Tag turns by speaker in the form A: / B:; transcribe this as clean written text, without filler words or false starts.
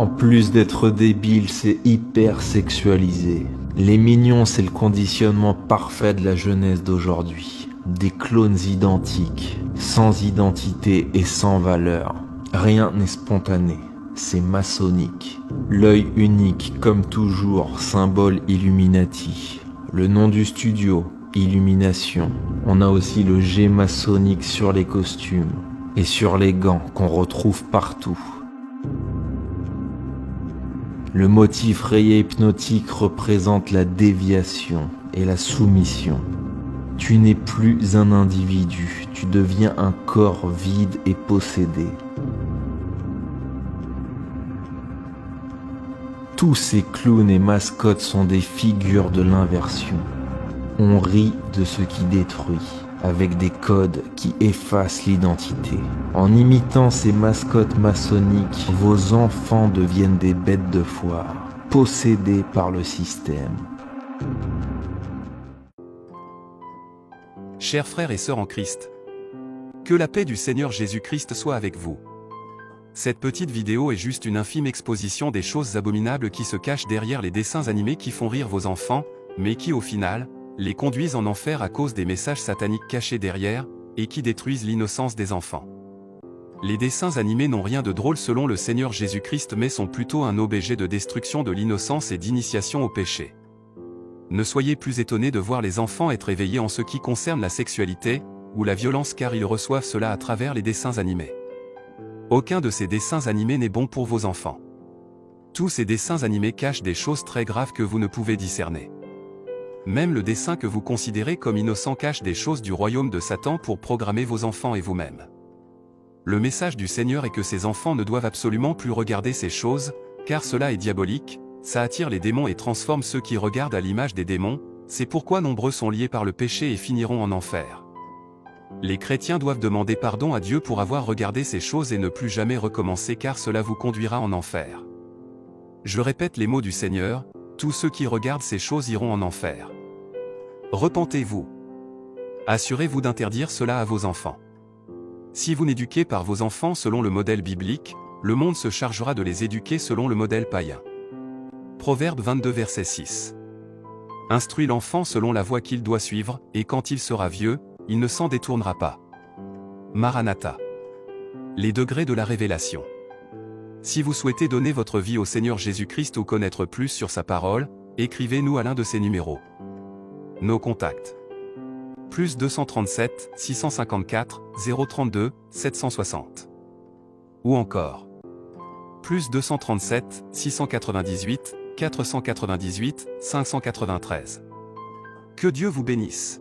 A: En plus d'être débile, c'est hyper sexualisé. Les mignons, c'est le conditionnement parfait de la jeunesse d'aujourd'hui. Des clones identiques, sans identité et sans valeur. Rien n'est spontané, c'est maçonnique. L'œil unique, comme toujours, symbole Illuminati. Le nom du studio, Illumination. On a aussi le G maçonnique sur les costumes et sur les gants qu'on retrouve partout. Le motif rayé hypnotique représente la déviation et la soumission. Tu n'es plus un individu, tu deviens un corps vide et possédé. Tous ces clowns et mascottes sont des figures de l'inversion. On rit de ce qui détruit, avec des codes qui effacent l'identité. En imitant ces mascottes maçonniques, vos enfants deviennent des bêtes de foire, possédés par le système.
B: Chers frères et sœurs en Christ, que la paix du Seigneur Jésus-Christ soit avec vous. Cette petite vidéo est juste une infime exposition des choses abominables qui se cachent derrière les dessins animés qui font rire vos enfants, mais qui au final, les conduisent en enfer à cause des messages sataniques cachés derrière, et qui détruisent l'innocence des enfants. Les dessins animés n'ont rien de drôle selon le Seigneur Jésus-Christ mais sont plutôt un objet de destruction de l'innocence et d'initiation au péché. Ne soyez plus étonnés de voir les enfants être éveillés en ce qui concerne la sexualité, ou la violence car ils reçoivent cela à travers les dessins animés. Aucun de ces dessins animés n'est bon pour vos enfants. Tous ces dessins animés cachent des choses très graves que vous ne pouvez discerner. Même le dessin que vous considérez comme innocent cache des choses du royaume de Satan pour programmer vos enfants et vous-même. Le message du Seigneur est que ces enfants ne doivent absolument plus regarder ces choses, car cela est diabolique, ça attire les démons et transforme ceux qui regardent à l'image des démons, c'est pourquoi nombreux sont liés par le péché et finiront en enfer. Les chrétiens doivent demander pardon à Dieu pour avoir regardé ces choses et ne plus jamais recommencer car cela vous conduira en enfer. Je répète les mots du Seigneur, tous ceux qui regardent ces choses iront en enfer. Repentez-vous. Assurez-vous d'interdire cela à vos enfants. Si vous n'éduquez pas vos enfants selon le modèle biblique, le monde se chargera de les éduquer selon le modèle païen. Proverbe 22 verset 6. Instruis l'enfant selon la voie qu'il doit suivre, et quand il sera vieux, il ne s'en détournera pas. Maranatha. Les degrés de la révélation. Si vous souhaitez donner votre vie au Seigneur Jésus-Christ ou connaître plus sur sa parole, écrivez-nous à l'un de ces numéros. Nos contacts. Plus 237 654 032 760. Ou encore. Plus 237 698 498 593. Que Dieu vous bénisse.